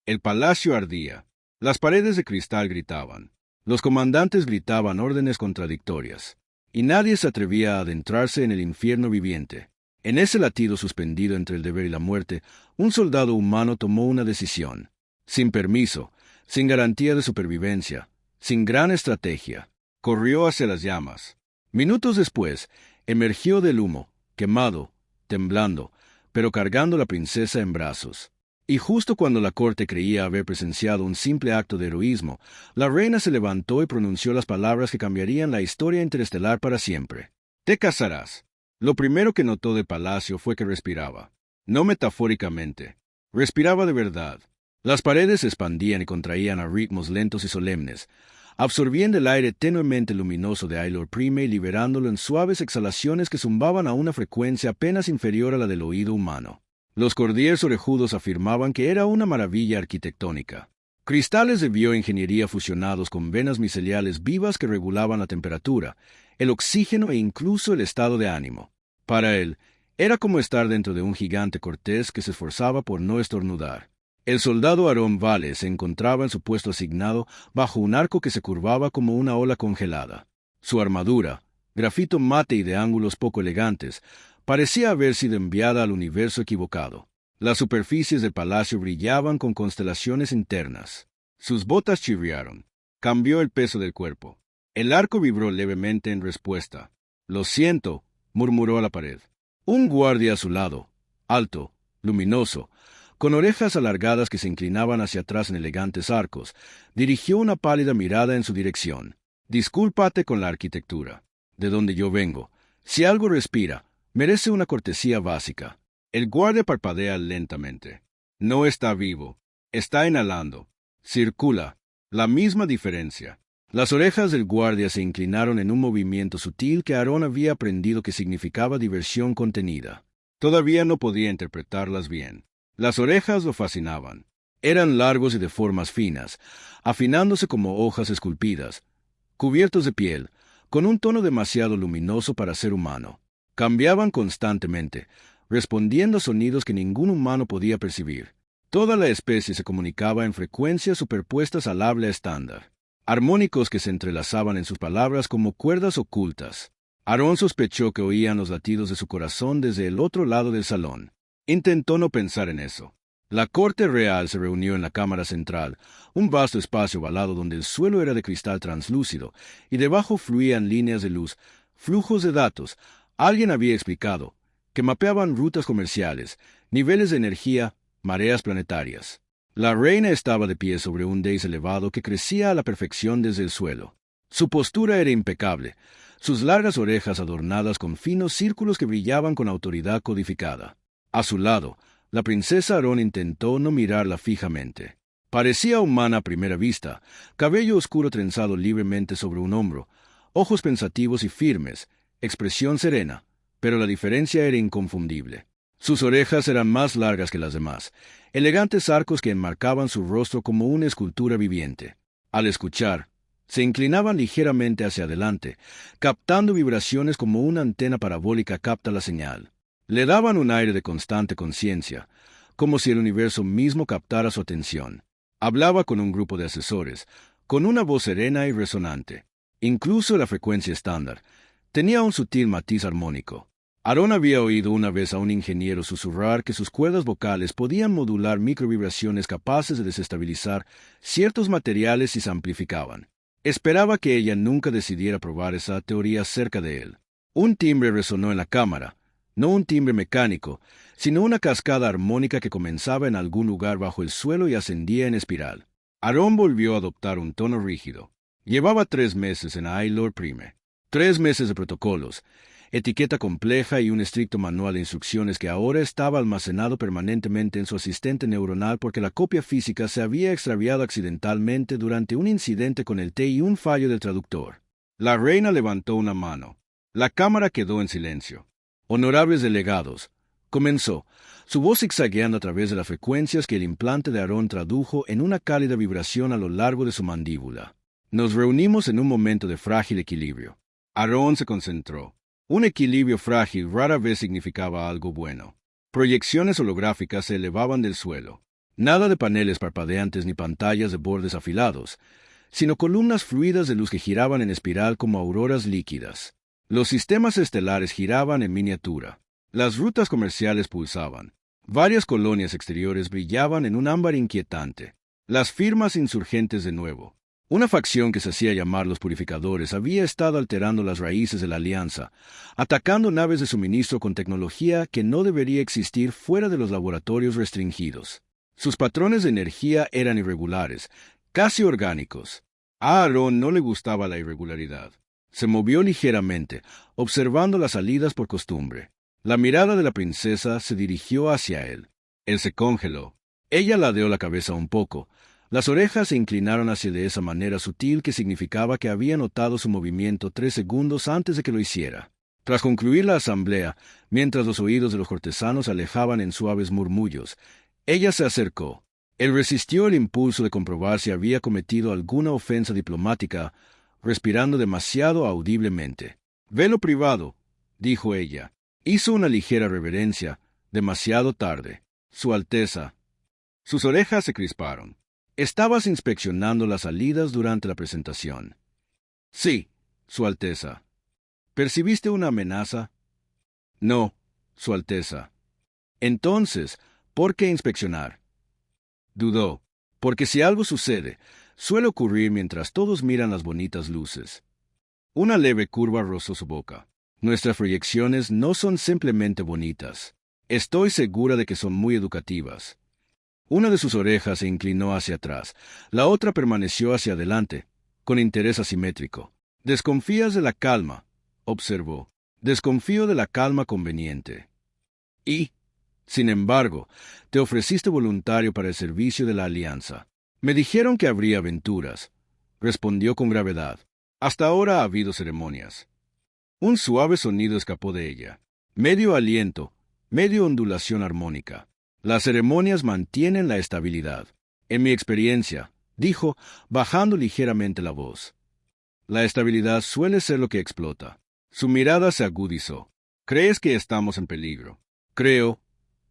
El palacio ardía. Las paredes de cristal gritaban. Los comandantes gritaban órdenes contradictorias. Y nadie se atrevía a adentrarse en el infierno viviente. En ese latido suspendido entre el deber y la muerte, un soldado humano tomó una decisión. Sin permiso, sin garantía de supervivencia, sin gran estrategia, corrió hacia las llamas. Minutos después, emergió del humo, quemado, temblando, pero cargando a la princesa en brazos. Y justo cuando la corte creía haber presenciado un simple acto de heroísmo, la reina se levantó y pronunció las palabras que cambiarían la historia interestelar para siempre. Te casarás. Lo primero que notó del palacio fue que respiraba. No metafóricamente. Respiraba de verdad. Las paredes se expandían y contraían a ritmos lentos y solemnes, absorbiendo el aire tenuemente luminoso de Ailor Prime y liberándolo en suaves exhalaciones que zumbaban a una frecuencia apenas inferior a la del oído humano. Los courtiers orejudos afirmaban que era una maravilla arquitectónica. Cristales de bioingeniería fusionados con venas miceliales vivas que regulaban la temperatura, el oxígeno e incluso el estado de ánimo. Para él, era como estar dentro de un gigante cortés que se esforzaba por no estornudar. El soldado Aarón Vale se encontraba en su puesto asignado bajo un arco que se curvaba como una ola congelada. Su armadura, grafito mate y de ángulos poco elegantes, parecía haber sido enviada al universo equivocado. Las superficies del palacio brillaban con constelaciones internas. Sus botas chirriaron. Cambió el peso del cuerpo. El arco vibró levemente en respuesta. «Lo siento», murmuró a la pared. Un guardia a su lado, alto, luminoso, con orejas alargadas que se inclinaban hacia atrás en elegantes arcos, dirigió una pálida mirada en su dirección. «Discúlpate con la arquitectura. De donde yo vengo. Si algo respira, merece una cortesía básica». El guardia parpadea lentamente. No está vivo. Está inhalando. Circula. La misma diferencia. Las orejas del guardia se inclinaron en un movimiento sutil que Aarón había aprendido que significaba diversión contenida. Todavía no podía interpretarlas bien. Las orejas lo fascinaban. Eran largos y de formas finas, afinándose como hojas esculpidas, cubiertos de piel, con un tono demasiado luminoso para ser humano. Cambiaban constantemente, respondiendo a sonidos que ningún humano podía percibir. Toda la especie se comunicaba en frecuencias superpuestas al habla estándar, armónicos que se entrelazaban en sus palabras como cuerdas ocultas. Aarón sospechó que oían los latidos de su corazón desde el otro lado del salón. Intentó no pensar en eso. La corte real se reunió en la cámara central, un vasto espacio ovalado donde el suelo era de cristal translúcido, y debajo fluían líneas de luz, flujos de datos. Alguien había explicado que mapeaban rutas comerciales, niveles de energía, mareas planetarias. La reina estaba de pie sobre un dais elevado que crecía a la perfección desde el suelo. Su postura era impecable, sus largas orejas adornadas con finos círculos que brillaban con autoridad codificada. A su lado, la princesa Aarón intentó no mirarla fijamente. Parecía humana a primera vista, cabello oscuro trenzado libremente sobre un hombro, ojos pensativos y firmes, expresión serena, pero la diferencia era inconfundible. Sus orejas eran más largas que las demás, elegantes arcos que enmarcaban su rostro como una escultura viviente. Al escuchar, se inclinaban ligeramente hacia adelante, captando vibraciones como una antena parabólica capta la señal. Le daban un aire de constante conciencia, como si el universo mismo captara su atención. Hablaba con un grupo de asesores, con una voz serena y resonante. Incluso la frecuencia estándar tenía un sutil matiz armónico. Aarón había oído una vez a un ingeniero susurrar que sus cuerdas vocales podían modular microvibraciones capaces de desestabilizar ciertos materiales si se amplificaban. Esperaba que ella nunca decidiera probar esa teoría cerca de él. Un timbre resonó en la cámara, no un timbre mecánico, sino una cascada armónica que comenzaba en algún lugar bajo el suelo y ascendía en espiral. Aarón volvió a adoptar un tono rígido. Llevaba 3 meses en Ailor Prime. 3 meses de protocolos, etiqueta compleja y un estricto manual de instrucciones que ahora estaba almacenado permanentemente en su asistente neuronal porque la copia física se había extraviado accidentalmente durante un incidente con el té y un fallo del traductor. La reina levantó una mano. La cámara quedó en silencio. «Honorables delegados», comenzó, su voz zigzagueando a través de las frecuencias que el implante de Aarón tradujo en una cálida vibración a lo largo de su mandíbula. «Nos reunimos en un momento de frágil equilibrio». Aarón se concentró. Un equilibrio frágil rara vez significaba algo bueno. Proyecciones holográficas se elevaban del suelo. Nada de paneles parpadeantes ni pantallas de bordes afilados, sino columnas fluidas de luz que giraban en espiral como auroras líquidas. Los sistemas estelares giraban en miniatura. Las rutas comerciales pulsaban. Varias colonias exteriores brillaban en un ámbar inquietante. Las firmas insurgentes de nuevo. Una facción que se hacía llamar los purificadores había estado alterando las raíces de la alianza, atacando naves de suministro con tecnología que no debería existir fuera de los laboratorios restringidos. Sus patrones de energía eran irregulares, casi orgánicos. A Aarón no le gustaba la irregularidad. Se movió ligeramente, observando las salidas por costumbre. La mirada de la princesa se dirigió hacia él. Él se congeló. Ella ladeó la cabeza un poco. Las orejas se inclinaron hacia de esa manera sutil que significaba que había notado su movimiento 3 segundos antes de que lo hiciera. Tras concluir la asamblea, mientras los oídos de los cortesanos se alejaban en suaves murmullos, ella se acercó. Él resistió el impulso de comprobar si había cometido alguna ofensa diplomática, respirando demasiado audiblemente. «Velo privado», dijo ella. Hizo una ligera reverencia, demasiado tarde. «Su Alteza». Sus orejas se crisparon. «Estabas inspeccionando las salidas durante la presentación». «Sí, Su Alteza». «¿Percibiste una amenaza?» «No, Su Alteza». «Entonces, ¿por qué inspeccionar?» Dudó, porque si algo sucede, suele ocurrir mientras todos miran las bonitas luces. Una leve curva rozó su boca. «Nuestras proyecciones no son simplemente bonitas. Estoy segura de que son muy educativas». Una de sus orejas se inclinó hacia atrás, la otra permaneció hacia adelante, con interés asimétrico. «Desconfías de la calma», observó. «Desconfío de la calma conveniente». «Y, sin embargo, te ofreciste voluntario para el servicio de la Alianza». «Me dijeron que habría aventuras», respondió con gravedad. «Hasta ahora ha habido ceremonias». Un suave sonido escapó de ella. Medio aliento, medio ondulación armónica. «Las ceremonias mantienen la estabilidad. En mi experiencia», dijo, bajando ligeramente la voz. «La estabilidad suele ser lo que explota». Su mirada se agudizó. «¿Crees que estamos en peligro?» «Creo»,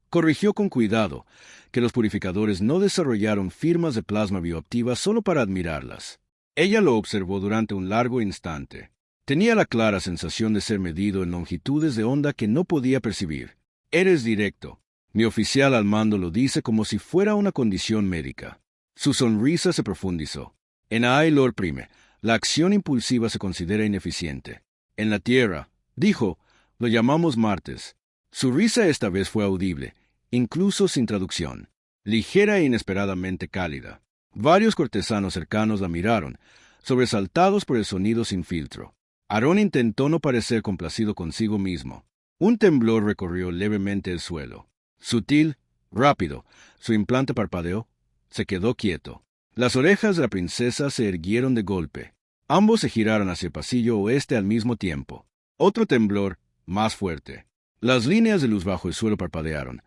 corrigió con cuidado, «que los purificadores no desarrollaron firmas de plasma bioactiva solo para admirarlas». Ella lo observó durante un largo instante. Tenía la clara sensación de ser medido en longitudes de onda que no podía percibir. «Eres directo. Mi oficial al mando lo dice como si fuera una condición médica». Su sonrisa se profundizó. «En Aelor Prime, la acción impulsiva se considera ineficiente. En la Tierra», dijo, «lo llamamos martes». Su risa esta vez fue audible, incluso sin traducción, ligera e inesperadamente cálida. Varios cortesanos cercanos la miraron, sobresaltados por el sonido sin filtro. Aarón intentó no parecer complacido consigo mismo. Un temblor recorrió levemente el suelo. Sutil, rápido, su implante parpadeó, se quedó quieto. Las orejas de la princesa se erguieron de golpe. Ambos se giraron hacia el pasillo oeste al mismo tiempo. Otro temblor, más fuerte. Las líneas de luz bajo el suelo parpadearon,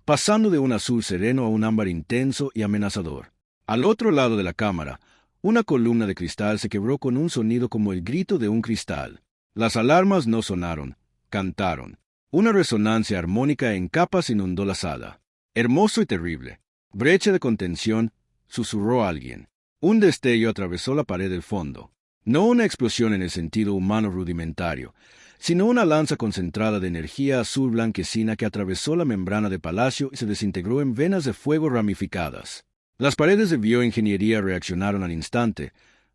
pasando de un azul sereno a un ámbar intenso y amenazador. Al otro lado de la cámara, una columna de cristal se quebró con un sonido como el grito de un cristal. Las alarmas no sonaron, cantaron. Una resonancia armónica en capas inundó la sala. «Hermoso y terrible. Brecha de contención», susurró alguien. Un destello atravesó la pared del fondo. No una explosión en el sentido humano rudimentario, sino una lanza concentrada de energía azul blanquecina que atravesó la membrana del palacio y se desintegró en venas de fuego ramificadas. Las paredes de bioingeniería reaccionaron al instante,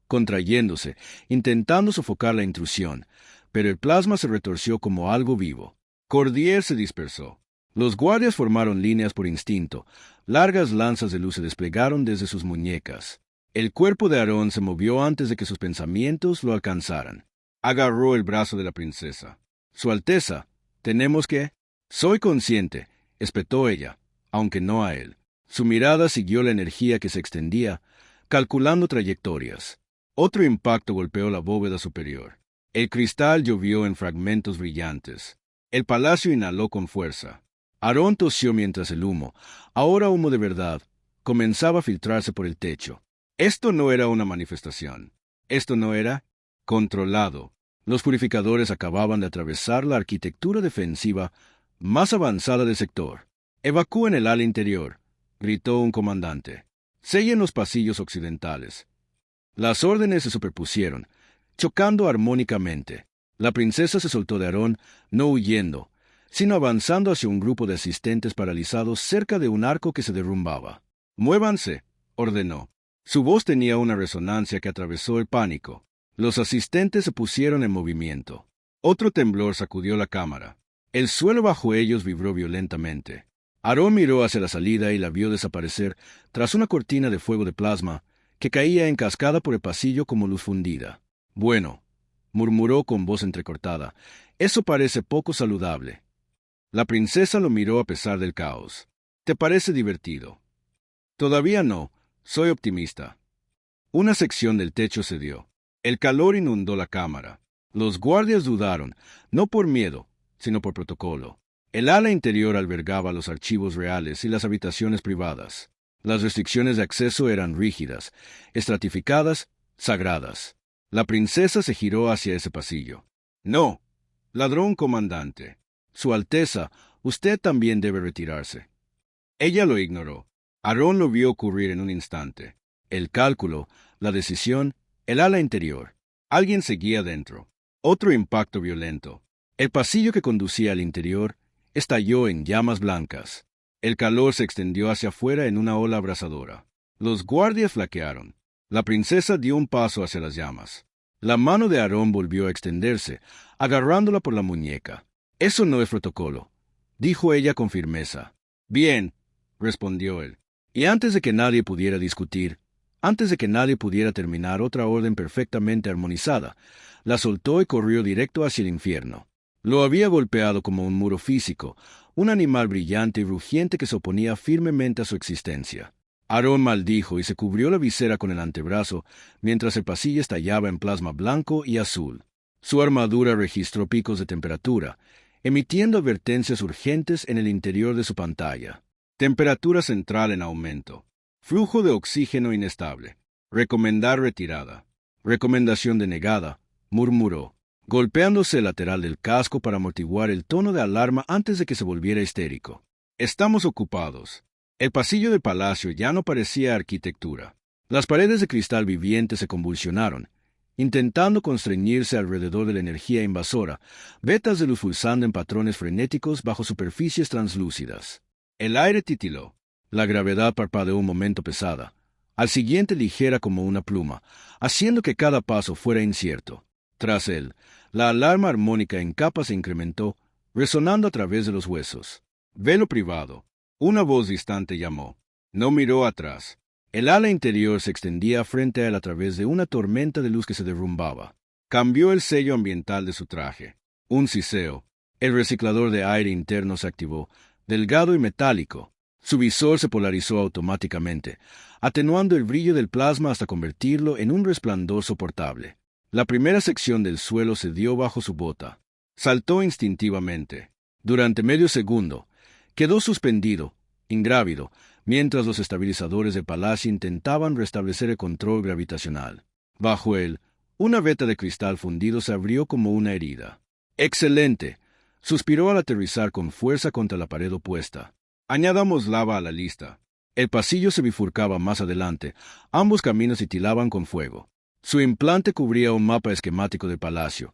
contrayéndose, intentando sofocar la intrusión, pero el plasma se retorció como algo vivo. Cordier se dispersó. Los guardias formaron líneas por instinto, largas lanzas de luz se desplegaron desde sus muñecas. El cuerpo de Aarón se movió antes de que sus pensamientos lo alcanzaran. Agarró el brazo de la princesa. «Su Alteza, tenemos que...» «Soy consciente», espetó ella, aunque no a él. Su mirada siguió la energía que se extendía, calculando trayectorias. Otro impacto golpeó la bóveda superior. El cristal llovió en fragmentos brillantes. El palacio inhaló con fuerza. Aarón tosió mientras el humo, ahora humo de verdad, comenzaba a filtrarse por el techo. Esto no era una manifestación. Esto no era controlado. Los purificadores acababan de atravesar la arquitectura defensiva más avanzada del sector. «Evacúen el ala interior», gritó un comandante. Sellen los pasillos occidentales. Las órdenes se superpusieron, chocando armónicamente. La princesa se soltó de Aarón, no huyendo, sino avanzando hacia un grupo de asistentes paralizados cerca de un arco que se derrumbaba. «Muévanse», ordenó. Su voz tenía una resonancia que atravesó el pánico. Los asistentes se pusieron en movimiento. Otro temblor sacudió la cámara. El suelo bajo ellos vibró violentamente. Aarón miró hacia la salida y la vio desaparecer tras una cortina de fuego de plasma que caía en cascada por el pasillo como luz fundida. «Bueno», murmuró con voz entrecortada, «eso parece poco saludable». La princesa lo miró a pesar del caos. «¿Te parece divertido?» «Todavía no. Soy optimista». Una sección del techo cedió. El calor inundó la cámara. Los guardias dudaron, no por miedo, sino por protocolo. El ala interior albergaba los archivos reales y las habitaciones privadas. Las restricciones de acceso eran rígidas, estratificadas, sagradas. La princesa se giró hacia ese pasillo. «No, ladrón comandante. Su Alteza, usted también debe retirarse». Ella lo ignoró. Aarón lo vio ocurrir en un instante. El cálculo, la decisión, el ala interior. Alguien seguía dentro. Otro impacto violento. El pasillo que conducía al interior estalló en llamas blancas. El calor se extendió hacia afuera en una ola abrasadora. Los guardias flaquearon. La princesa dio un paso hacia las llamas. La mano de Aarón volvió a extenderse, agarrándola por la muñeca. «Eso no es protocolo», dijo ella con firmeza. «Bien», respondió él. Y antes de que nadie pudiera discutir, antes de que nadie pudiera terminar otra orden perfectamente armonizada, la soltó y corrió directo hacia el infierno. Lo había golpeado como un muro físico, un animal brillante y rugiente que se oponía firmemente a su existencia. Aarón maldijo y se cubrió la visera con el antebrazo, mientras el pasillo estallaba en plasma blanco y azul. Su armadura registró picos de temperatura, emitiendo advertencias urgentes en el interior de su pantalla. Temperatura central en aumento. Flujo de oxígeno inestable. Recomendar retirada. Recomendación denegada, murmuró, golpeándose el lateral del casco para amortiguar el tono de alarma antes de que se volviera histérico. «Estamos ocupados». El pasillo del palacio ya no parecía arquitectura. Las paredes de cristal viviente se convulsionaron, intentando constreñirse alrededor de la energía invasora, vetas de luz pulsando en patrones frenéticos bajo superficies translúcidas. El aire titiló. La gravedad parpadeó un momento pesada, al siguiente ligera como una pluma, haciendo que cada paso fuera incierto. Tras él, la alarma armónica en capas se incrementó, resonando a través de los huesos. «Velo privado». Una voz distante llamó. No miró atrás. El ala interior se extendía frente a él a través de una tormenta de luz que se derrumbaba. Cambió el sello ambiental de su traje. Un siseo. El reciclador de aire interno se activó, delgado y metálico. Su visor se polarizó automáticamente, atenuando el brillo del plasma hasta convertirlo en un resplandor soportable. La primera sección del suelo cedió bajo su bota. Saltó instintivamente. Durante medio segundo, quedó suspendido, ingrávido, mientras los estabilizadores del palacio intentaban restablecer el control gravitacional. Bajo él, una veta de cristal fundido se abrió como una herida. «¡Excelente!», suspiró al aterrizar con fuerza contra la pared opuesta. «Añadamos lava a la lista». El pasillo se bifurcaba más adelante, ambos caminos titilaban con fuego. Su implante cubría un mapa esquemático del palacio,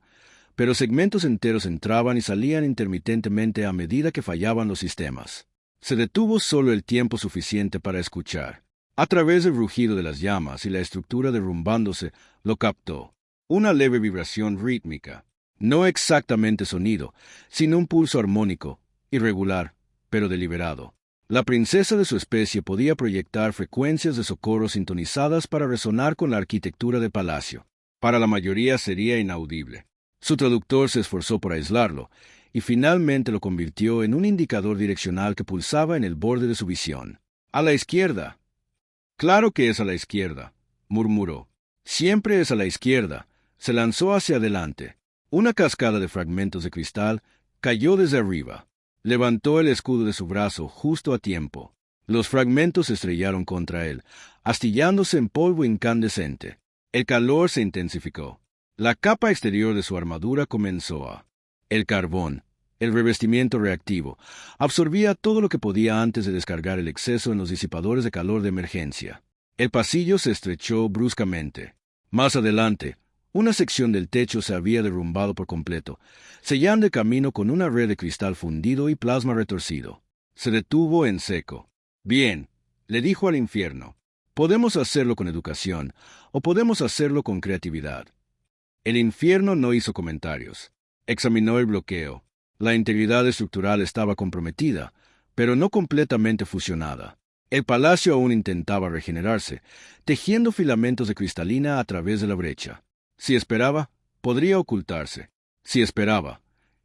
pero segmentos enteros entraban y salían intermitentemente a medida que fallaban los sistemas. Se detuvo solo el tiempo suficiente para escuchar. A través del rugido de las llamas y la estructura derrumbándose, lo captó. Una leve vibración rítmica. No exactamente sonido, sino un pulso armónico, irregular, pero deliberado. La princesa de su especie podía proyectar frecuencias de socorro sintonizadas para resonar con la arquitectura del palacio. Para la mayoría sería inaudible. Su traductor se esforzó por aislarlo, y finalmente lo convirtió en un indicador direccional que pulsaba en el borde de su visión. «A la izquierda». «Claro que es a la izquierda», murmuró. «Siempre es a la izquierda». Se lanzó hacia adelante. Una cascada de fragmentos de cristal cayó desde arriba. Levantó el escudo de su brazo justo a tiempo. Los fragmentos se estrellaron contra él, astillándose en polvo incandescente. El calor se intensificó. La capa exterior de su armadura comenzó a... El carbón, El revestimiento reactivo absorbía todo lo que podía antes de descargar el exceso en los disipadores de calor de emergencia. El pasillo se estrechó bruscamente. Más adelante, una sección del techo se había derrumbado por completo, sellando el camino con una red de cristal fundido y plasma retorcido. Se detuvo en seco. Bien, le dijo al infierno. Podemos hacerlo con educación, o podemos hacerlo con creatividad. El infierno no hizo comentarios. Examinó el bloqueo. La integridad estructural estaba comprometida, pero no completamente fusionada. El palacio aún intentaba regenerarse, tejiendo filamentos de cristalina a través de la brecha. Si esperaba, podría ocultarse. Si esperaba,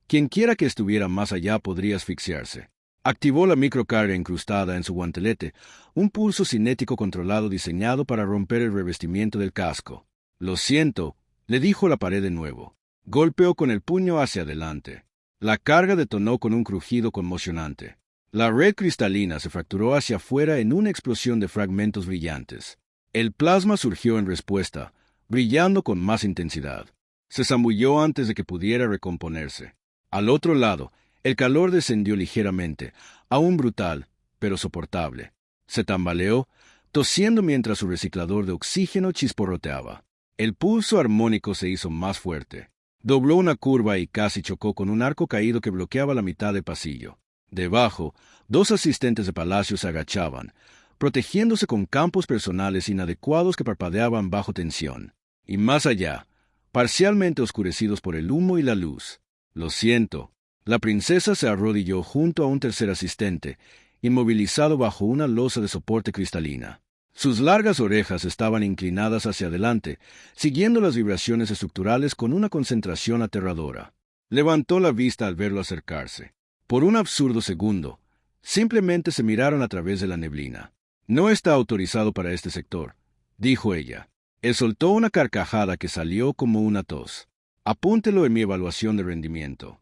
quienquiera que estuviera más allá podría asfixiarse. Activó la microcarga incrustada en su guantelete, un pulso cinético controlado diseñado para romper el revestimiento del casco. «Lo siento», le dijo la pared de nuevo. Golpeó con el puño hacia adelante. La carga detonó con un crujido conmocionante. La red cristalina se fracturó hacia afuera en una explosión de fragmentos brillantes. El plasma surgió en respuesta, brillando con más intensidad. Se zambulló antes de que pudiera recomponerse. Al otro lado, el calor descendió ligeramente, aún brutal, pero soportable. Se tambaleó, tosiendo mientras su reciclador de oxígeno chisporroteaba. El pulso armónico se hizo más fuerte. Dobló una curva y casi chocó con un arco caído que bloqueaba la mitad del pasillo. Debajo, dos asistentes de palacio se agachaban, protegiéndose con campos personales inadecuados que parpadeaban bajo tensión. Y más allá, parcialmente oscurecidos por el humo y la luz. «Lo siento». La princesa se arrodilló junto a un tercer asistente, inmovilizado bajo una losa de soporte cristalina. Sus largas orejas estaban inclinadas hacia adelante, siguiendo las vibraciones estructurales con una concentración aterradora. Levantó la vista al verlo acercarse. Por un absurdo segundo, simplemente se miraron a través de la neblina. «No está autorizado para este sector», dijo ella. Él soltó una carcajada que salió como una tos. «Apúntelo en mi evaluación de rendimiento».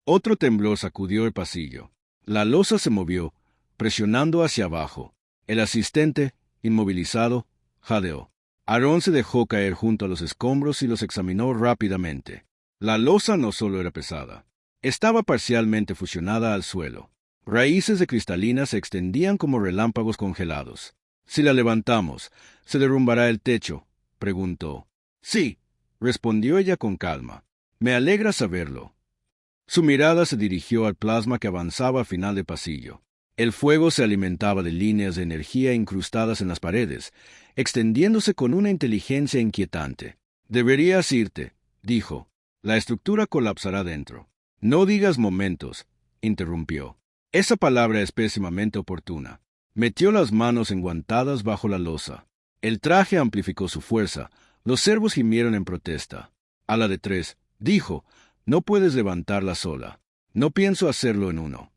Otro temblor sacudió el pasillo. La losa se movió, presionando hacia abajo. El asistente, inmovilizado, jadeó. Aarón se dejó caer junto a los escombros y los examinó rápidamente. La losa no solo era pesada, estaba parcialmente fusionada al suelo. Raíces de cristalina se extendían como relámpagos congelados. «Si la levantamos, ¿se derrumbará el techo?», preguntó. «Sí», respondió ella con calma. «Me alegra saberlo». Su mirada se dirigió al plasma que avanzaba al final del pasillo. El fuego se alimentaba de líneas de energía incrustadas en las paredes, extendiéndose con una inteligencia inquietante. «Deberías irte», dijo. «La estructura colapsará dentro». «No digas momentos», interrumpió. «Esa palabra es pésimamente oportuna». Metió las manos enguantadas bajo la losa. El traje amplificó su fuerza. Los servos gimieron en protesta. «A la de 3», dijo. «No puedes levantarla sola. No pienso hacerlo en uno».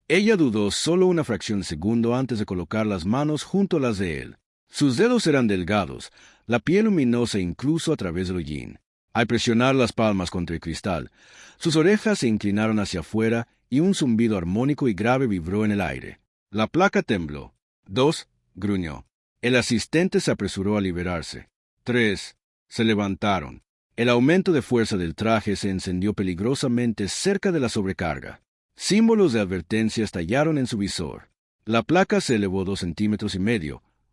Ella dudó solo una fracción de segundo antes de colocar las manos junto a las de él. Sus dedos eran delgados, la piel luminosa incluso a través del hollín. Al presionar las palmas contra el cristal, sus orejas se inclinaron hacia afuera y un zumbido armónico y grave vibró en el aire. La placa tembló. 2, gruñó. El asistente se apresuró a liberarse. 3, se levantaron. El aumento de fuerza del traje se encendió peligrosamente cerca de la sobrecarga. Símbolos de advertencia estallaron en su visor. La placa se elevó 2,5 centímetros,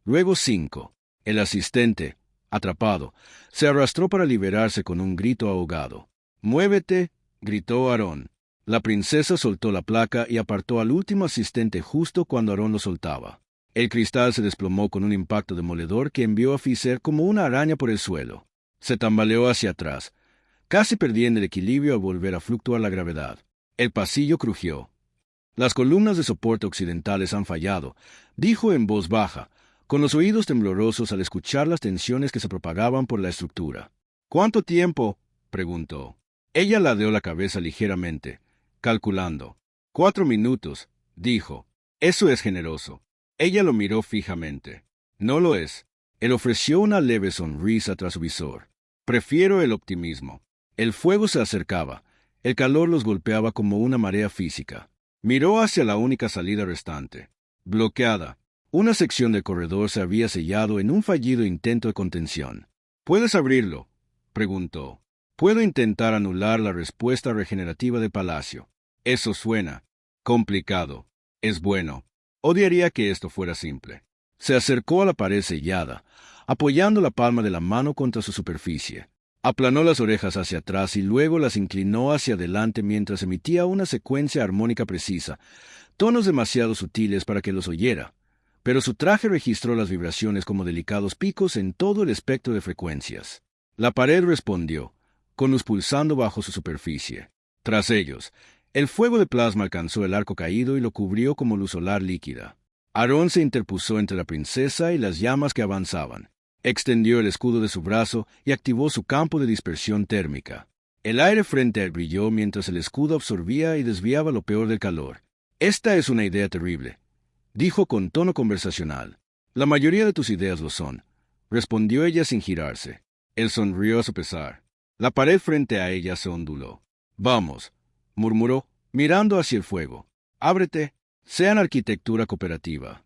luego 5. El asistente, atrapado, se arrastró para liberarse con un grito ahogado. «Muévete», gritó Aarón. La princesa soltó la placa y apartó al último asistente justo cuando Aarón lo soltaba. El cristal se desplomó con un impacto demoledor que envió a Fiser como una araña por el suelo. Se tambaleó hacia atrás, casi perdiendo el equilibrio al volver a fluctuar la gravedad. El pasillo crujió. «Las columnas de soporte occidentales han fallado», dijo en voz baja, con los oídos temblorosos al escuchar las tensiones que se propagaban por la estructura. «¿Cuánto tiempo?», preguntó. Ella ladeó la cabeza ligeramente, calculando. 4 minutos, dijo. «Eso es generoso». Ella lo miró fijamente. «No lo es». Él ofreció una leve sonrisa tras su visor. «Prefiero el optimismo». El fuego se acercaba. El calor los golpeaba como una marea física. Miró hacia la única salida restante. Bloqueada. Una sección del corredor se había sellado en un fallido intento de contención. «¿Puedes abrirlo?», preguntó. «Puedo intentar anular la respuesta regenerativa del palacio». Eso suena complicado. Es bueno. Odiaría que esto fuera simple. Se acercó a la pared sellada, apoyando la palma de la mano contra su superficie. Aplanó las orejas hacia atrás y luego las inclinó hacia adelante mientras emitía una secuencia armónica precisa, tonos demasiado sutiles para que los oyera, pero su traje registró las vibraciones como delicados picos en todo el espectro de frecuencias. La pared respondió, con luz pulsando bajo su superficie. Tras ellos, el fuego de plasma alcanzó el arco caído y lo cubrió como luz solar líquida. Aarón se interpuso entre la princesa y las llamas que avanzaban. Extendió el escudo de su brazo y activó su campo de dispersión térmica. El aire frente a él brilló mientras el escudo absorbía y desviaba lo peor del calor. «Esta es una idea terrible», dijo con tono conversacional. «La mayoría de tus ideas lo son», respondió ella sin girarse. Él sonrió a su pesar. La pared frente a ella se onduló. «Vamos», murmuró, mirando hacia el fuego. «Ábrete. Sean arquitectura cooperativa».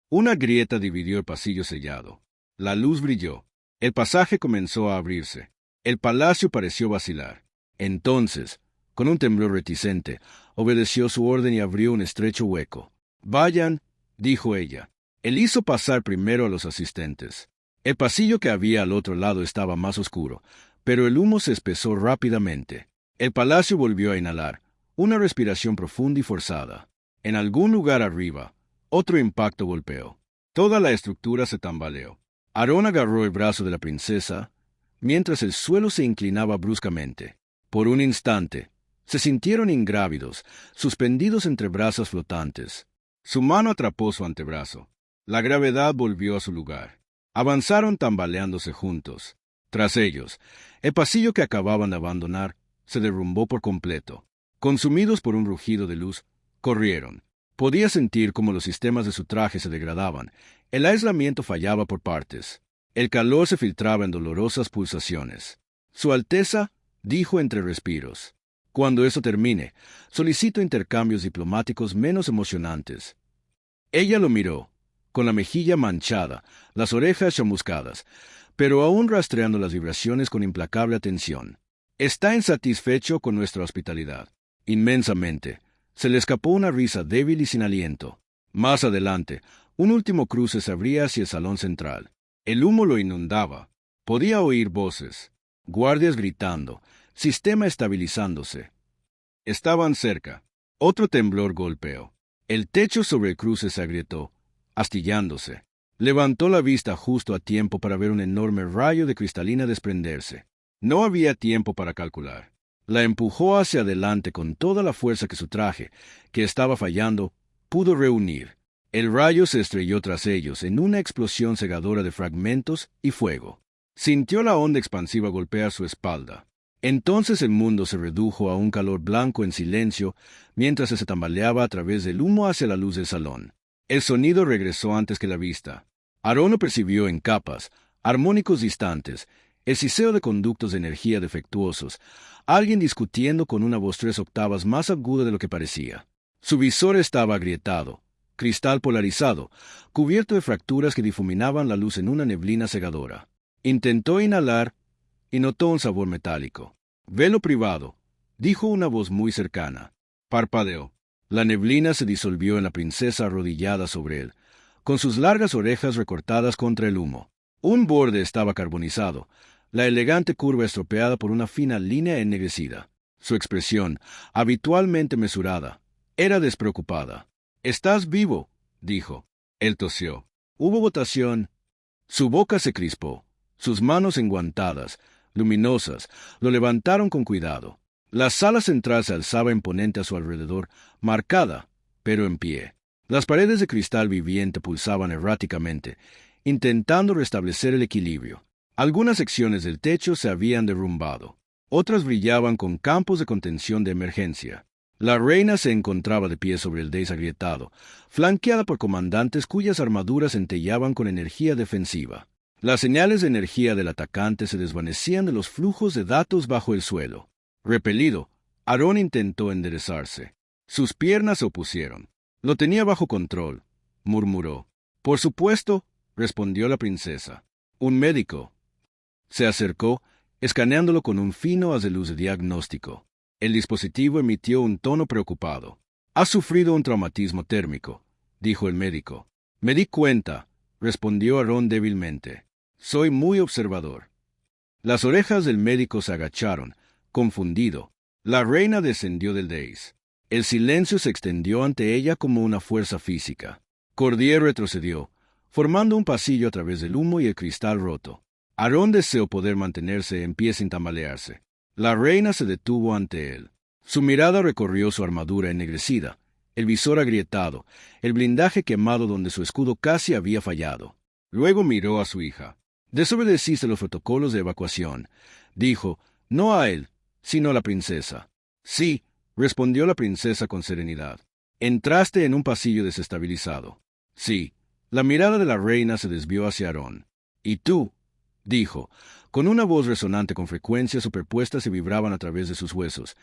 Una grieta dividió el pasillo sellado. La luz brilló. El pasaje comenzó a abrirse. El palacio pareció vacilar. Entonces, con un temblor reticente, obedeció su orden y abrió un estrecho hueco. «Vayan», dijo ella. Él hizo pasar primero a los asistentes. El pasillo que había al otro lado estaba más oscuro, pero el humo se espesó rápidamente. El palacio volvió a inhalar, una respiración profunda y forzada. En algún lugar arriba, otro impacto golpeó. Toda la estructura se tambaleó. Aarón agarró el brazo de la princesa, mientras el suelo se inclinaba bruscamente. Por un instante, se sintieron ingrávidos, suspendidos entre brasas flotantes. Su mano atrapó su antebrazo. La gravedad volvió a su lugar. Avanzaron tambaleándose juntos. Tras ellos, el pasillo que acababan de abandonar se derrumbó por completo. Consumidos por un rugido de luz, corrieron. Podía sentir cómo los sistemas de su traje se degradaban. El aislamiento fallaba por partes. El calor se filtraba en dolorosas pulsaciones. «Su Alteza», dijo entre respiros. «Cuando eso termine, solicito intercambios diplomáticos menos emocionantes». Ella lo miró, con la mejilla manchada, las orejas chamuscadas, pero aún rastreando las vibraciones con implacable atención. «¿Está insatisfecho con nuestra hospitalidad?» «Inmensamente». Se le escapó una risa débil y sin aliento. Más adelante, un último cruce se abría hacia el salón central. El humo lo inundaba. Podía oír voces, guardias gritando, sistema estabilizándose. Estaban cerca. Otro temblor golpeó. El techo sobre el cruce se agrietó, astillándose. Levantó la vista justo a tiempo para ver un enorme rayo de cristalina desprenderse. No había tiempo para calcular. La empujó hacia adelante con toda la fuerza que su traje, que estaba fallando, pudo reunir. El rayo se estrelló tras ellos en una explosión cegadora de fragmentos y fuego. Sintió la onda expansiva golpear su espalda. Entonces el mundo se redujo a un calor blanco en silencio mientras se tambaleaba a través del humo hacia la luz del salón. El sonido regresó antes que la vista. Aarón lo percibió en capas, armónicos distantes, el siseo de conductos de energía defectuosos, alguien discutiendo con una voz 3 octavas más aguda de lo que parecía. Su visor estaba agrietado, cristal polarizado, cubierto de fracturas que difuminaban la luz en una neblina cegadora. Intentó inhalar y notó un sabor metálico. «Velo privado», dijo una voz muy cercana. Parpadeó. La neblina se disolvió en la princesa arrodillada sobre él, con sus largas orejas recortadas contra el humo. Un borde estaba carbonizado, la elegante curva estropeada por una fina línea ennegrecida. Su expresión, habitualmente mesurada, era despreocupada. «¿Estás vivo?», dijo. Él tosió. Hubo votación. Su boca se crispó. Sus manos enguantadas, luminosas, lo levantaron con cuidado. La sala central se alzaba imponente a su alrededor, marcada, pero en pie. Las paredes de cristal viviente pulsaban erráticamente, intentando restablecer el equilibrio. Algunas secciones del techo se habían derrumbado. Otras brillaban con campos de contención de emergencia. La reina se encontraba de pie sobre el dais agrietado, flanqueada por comandantes cuyas armaduras centellaban con energía defensiva. Las señales de energía del atacante se desvanecían de los flujos de datos bajo el suelo. Repelido, Aarón intentó enderezarse. Sus piernas se opusieron. «Lo tenía bajo control», murmuró. «Por supuesto», respondió la princesa. «Un médico». Se acercó, escaneándolo con un fino haz de luz de diagnóstico. El dispositivo emitió un tono preocupado. «Ha sufrido un traumatismo térmico», dijo el médico. «Me di cuenta», respondió Aarón débilmente. «Soy muy observador». Las orejas del médico se agacharon, confundido. La reina descendió del dais. El silencio se extendió ante ella como una fuerza física. Cordier retrocedió, formando un pasillo a través del humo y el cristal roto. Aarón deseó poder mantenerse en pie sin tambalearse. La reina se detuvo ante él. Su mirada recorrió su armadura ennegrecida, el visor agrietado, el blindaje quemado donde su escudo casi había fallado. Luego miró a su hija. «Desobedeciste los protocolos de evacuación», dijo, «no a él, sino a la princesa». «Sí», respondió la princesa con serenidad. «Entraste en un pasillo desestabilizado». «Sí». La mirada de la reina se desvió hacia Aarón. «¿Y tú?», dijo, con una voz resonante con frecuencias superpuestas y vibraban a través de sus huesos.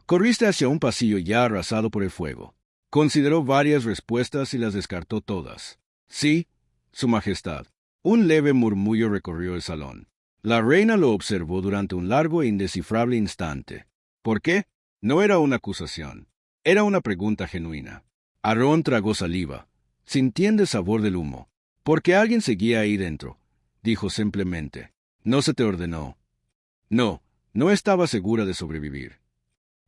«Corriste hacia un pasillo ya arrasado por el fuego». Consideró varias respuestas y las descartó todas. «Sí, Su Majestad». Un leve murmullo recorrió el salón. La reina lo observó durante un largo e indescifrable instante. ¿Por qué? No era una acusación. Era una pregunta genuina. Aarón tragó saliva, sintiendo el sabor del humo. «Porque alguien seguía ahí dentro», dijo simplemente. «No se te ordenó». «No, no estaba segura de sobrevivir».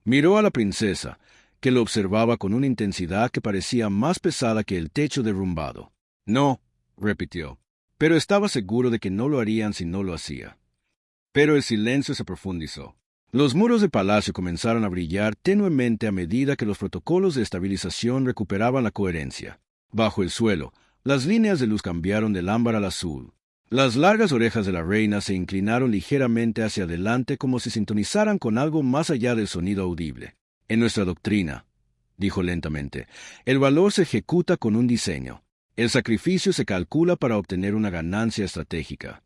Miró a la princesa, que lo observaba con una intensidad que parecía más pesada que el techo derrumbado. «No», repitió. «Pero estaba seguro de que no lo harían si no lo hacía». Pero el silencio se profundizó. Los muros del palacio comenzaron a brillar tenuemente a medida que los protocolos de estabilización recuperaban la coherencia. Bajo el suelo, las líneas de luz cambiaron del ámbar al azul. Las largas orejas de la reina se inclinaron ligeramente hacia adelante como si sintonizaran con algo más allá del sonido audible. «En nuestra doctrina», dijo lentamente, «el valor se ejecuta con un diseño. El sacrificio se calcula para obtener una ganancia estratégica».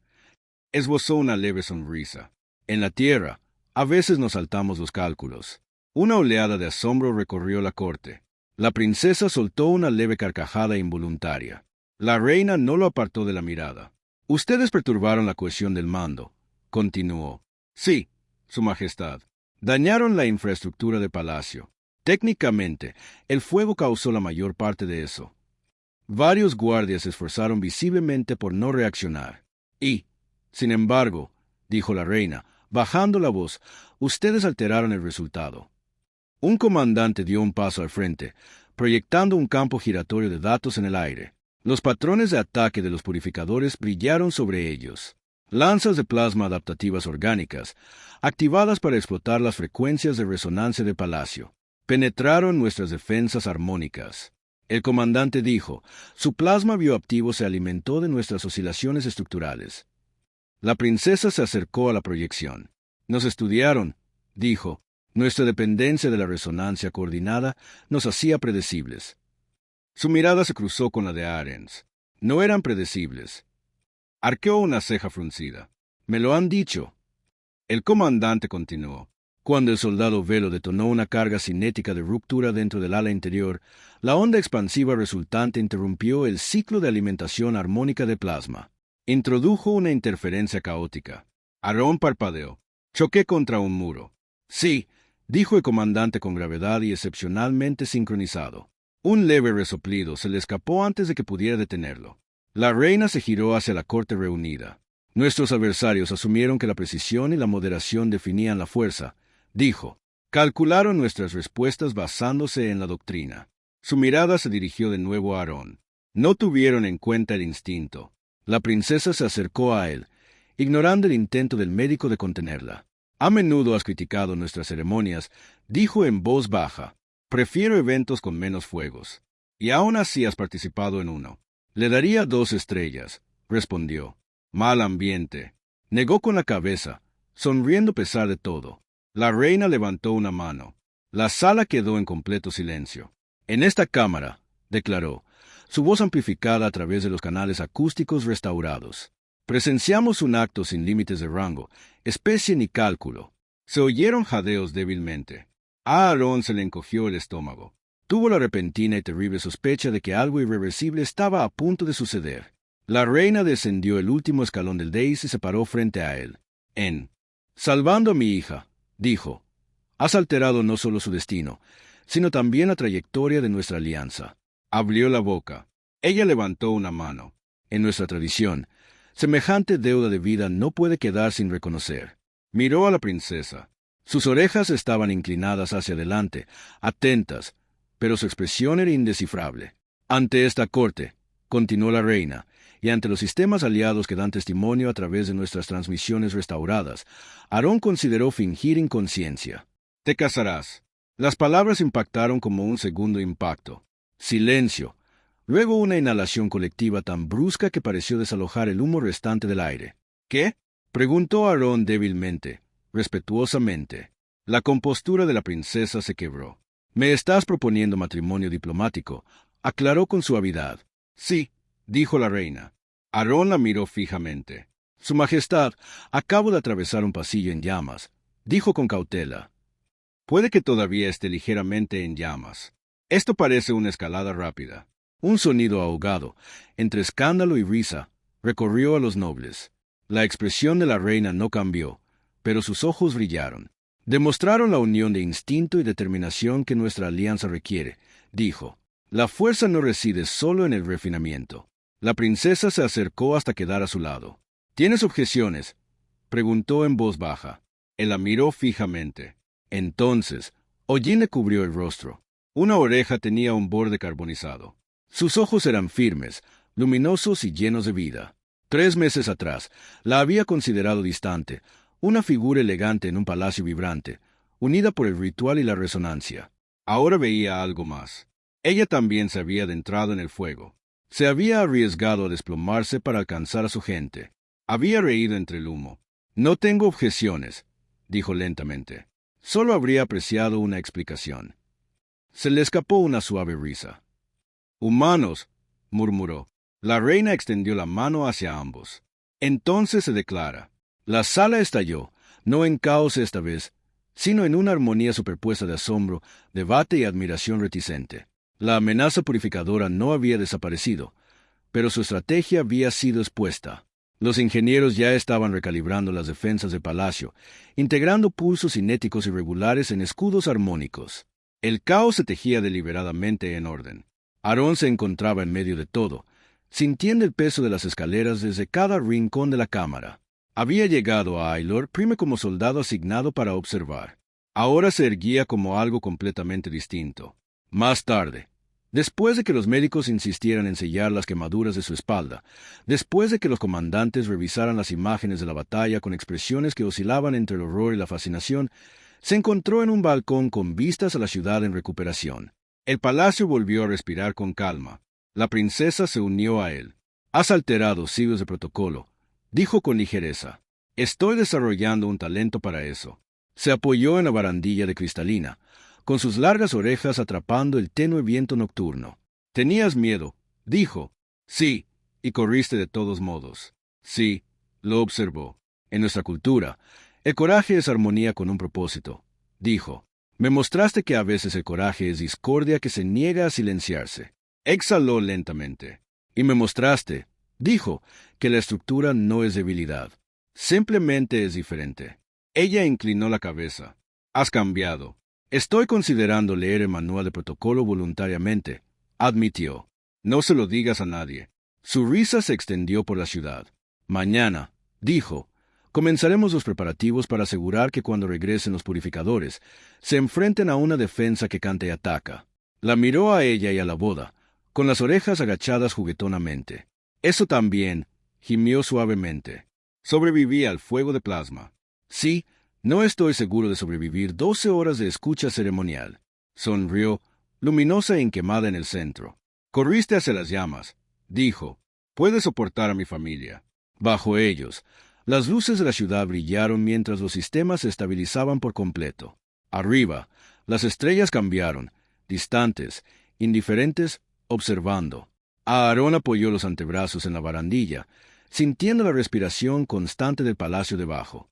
Esbozó una leve sonrisa. «En la tierra, a veces nos saltamos los cálculos». Una oleada de asombro recorrió la corte. La princesa soltó una leve carcajada involuntaria. La reina no lo apartó de la mirada. «Ustedes perturbaron la cohesión del mando», continuó. «Sí, Su Majestad. Dañaron la infraestructura del palacio. Técnicamente, el fuego causó la mayor parte de eso. Varios guardias se esforzaron visiblemente por no reaccionar. Y, sin embargo», dijo la reina, bajando la voz, «ustedes alteraron el resultado». Un comandante dio un paso al frente, proyectando un campo giratorio de datos en el aire. Los patrones de ataque de los purificadores brillaron sobre ellos. Lanzas de plasma adaptativas orgánicas, activadas para explotar las frecuencias de resonancia del palacio, penetraron nuestras defensas armónicas. El comandante dijo, «Su plasma bioactivo se alimentó de nuestras oscilaciones estructurales». La princesa se acercó a la proyección. «Nos estudiaron», dijo. «Nuestra dependencia de la resonancia coordinada nos hacía predecibles». Su mirada se cruzó con la de Arens. No eran predecibles. Arqueó una ceja fruncida. «Me lo han dicho». El comandante continuó. «Cuando el soldado Velo detonó una carga cinética de ruptura dentro del ala interior, la onda expansiva resultante interrumpió el ciclo de alimentación armónica de plasma. Introdujo una interferencia caótica». Aarón parpadeó. «Choqué contra un muro». «Sí», dijo el comandante con gravedad y excepcionalmente sincronizado. Un leve resoplido se le escapó antes de que pudiera detenerlo. La reina se giró hacia la corte reunida. «Nuestros adversarios asumieron que la precisión y la moderación definían la fuerza», dijo. «Calcularon nuestras respuestas basándose en la doctrina». Su mirada se dirigió de nuevo a Aarón. No tuvieron en cuenta el instinto. La princesa se acercó a él, ignorando el intento del médico de contenerla. «A menudo has criticado nuestras ceremonias», dijo en voz baja. «Prefiero eventos con menos fuegos. Y aún así has participado en uno». «Le daría 2 estrellas», respondió. «Mal ambiente». Negó con la cabeza, sonriendo a pesar de todo. La reina levantó una mano. La sala quedó en completo silencio. «En esta cámara», declaró, su voz amplificada a través de los canales acústicos restaurados, «presenciamos un acto sin límites de rango, especie ni cálculo». Se oyeron jadeos débilmente. A Aarón se le encogió el estómago. Tuvo la repentina y terrible sospecha de que algo irreversible estaba a punto de suceder. La reina descendió el último escalón del dais y se paró frente a él. «Salvando a mi hija», dijo. Has alterado no solo su destino, sino también la trayectoria de nuestra alianza. Abrió la boca. Ella levantó una mano. En nuestra tradición, semejante deuda de vida no puede quedar sin reconocer. Miró a la princesa. Sus orejas estaban inclinadas hacia adelante, atentas, pero su expresión era indescifrable. Ante esta corte, continuó la reina, y ante los sistemas aliados que dan testimonio a través de nuestras transmisiones restauradas, Aarón consideró fingir inconsciencia. Te casarás. Las palabras impactaron como un segundo impacto. Silencio. Luego una inhalación colectiva tan brusca que pareció desalojar el humo restante del aire. ¿Qué? Preguntó Aarón débilmente, respetuosamente. La compostura de la princesa se quebró. Me estás proponiendo matrimonio diplomático, aclaró con suavidad. Sí, dijo la reina. Aarón la miró fijamente. Su Majestad, acabo de atravesar un pasillo en llamas, dijo con cautela. Puede que todavía esté ligeramente en llamas. Esto parece una escalada rápida. Un sonido ahogado, entre escándalo y risa, recorrió a los nobles. La expresión de la reina no cambió, pero sus ojos brillaron. Demostraron la unión de instinto y determinación que nuestra alianza requiere, dijo. La fuerza no reside solo en el refinamiento. La princesa se acercó hasta quedar a su lado. ¿Tienes objeciones?, preguntó en voz baja. Él la miró fijamente. Entonces, Ollin le cubrió el rostro. Una oreja tenía un borde carbonizado. Sus ojos eran firmes, luminosos y llenos de vida. 3 meses atrás, la había considerado distante, una figura elegante en un palacio vibrante, unida por el ritual y la resonancia. Ahora veía algo más. Ella también se había adentrado en el fuego. Se había arriesgado a desplomarse para alcanzar a su gente. Había reído entre el humo. No tengo objeciones, dijo lentamente. Solo habría apreciado una explicación. Se le escapó una suave risa. Humanos, murmuró. La reina extendió la mano hacia ambos. Entonces se declara. La sala estalló, no en caos esta vez, sino en una armonía superpuesta de asombro, debate y admiración reticente. La amenaza purificadora no había desaparecido, pero su estrategia había sido expuesta. Los ingenieros ya estaban recalibrando las defensas del palacio, integrando pulsos cinéticos irregulares en escudos armónicos. El caos se tejía deliberadamente en orden. Aarón se encontraba en medio de todo, sintiendo el peso de las escaleras desde cada rincón de la cámara. Había llegado a Ailor primero como soldado asignado para observar. Ahora se erguía como algo completamente distinto. Más tarde, después de que los médicos insistieran en sellar las quemaduras de su espalda, después de que los comandantes revisaran las imágenes de la batalla con expresiones que oscilaban entre el horror y la fascinación, se encontró en un balcón con vistas a la ciudad en recuperación. El palacio volvió a respirar con calma. La princesa se unió a él. Has alterado siglos de protocolo, dijo con ligereza. Estoy desarrollando un talento para eso. Se apoyó en la barandilla de cristalina, con sus largas orejas atrapando el tenue viento nocturno. Tenías miedo, dijo. Sí, y corriste de todos modos. Sí, lo observó. En nuestra cultura, el coraje es armonía con un propósito, dijo. Me mostraste que a veces el coraje es discordia que se niega a silenciarse. Exhaló lentamente. Y me mostraste, dijo, que la estructura no es debilidad. Simplemente es diferente. Ella inclinó la cabeza. Has cambiado. Estoy considerando leer el manual de protocolo voluntariamente, admitió. No se lo digas a nadie. Su risa se extendió por la ciudad. Mañana, dijo, comenzaremos los preparativos para asegurar que cuando regresen los purificadores, se enfrenten a una defensa que canta y ataca. La miró a ella y a la boda, con las orejas agachadas juguetonamente. Eso también, gimió suavemente. Sobreviví al fuego de plasma. Sí, no estoy seguro de sobrevivir 12 horas de escucha ceremonial. Sonrió, luminosa e inquemada en el centro. Corriste hacia las llamas, dijo. Puedes soportar a mi familia. Bajo ellos, las luces de la ciudad brillaron mientras los sistemas se estabilizaban por completo. Arriba, las estrellas cambiaron, distantes, indiferentes, observando. Aarón apoyó los antebrazos en la barandilla, sintiendo la respiración constante del palacio debajo.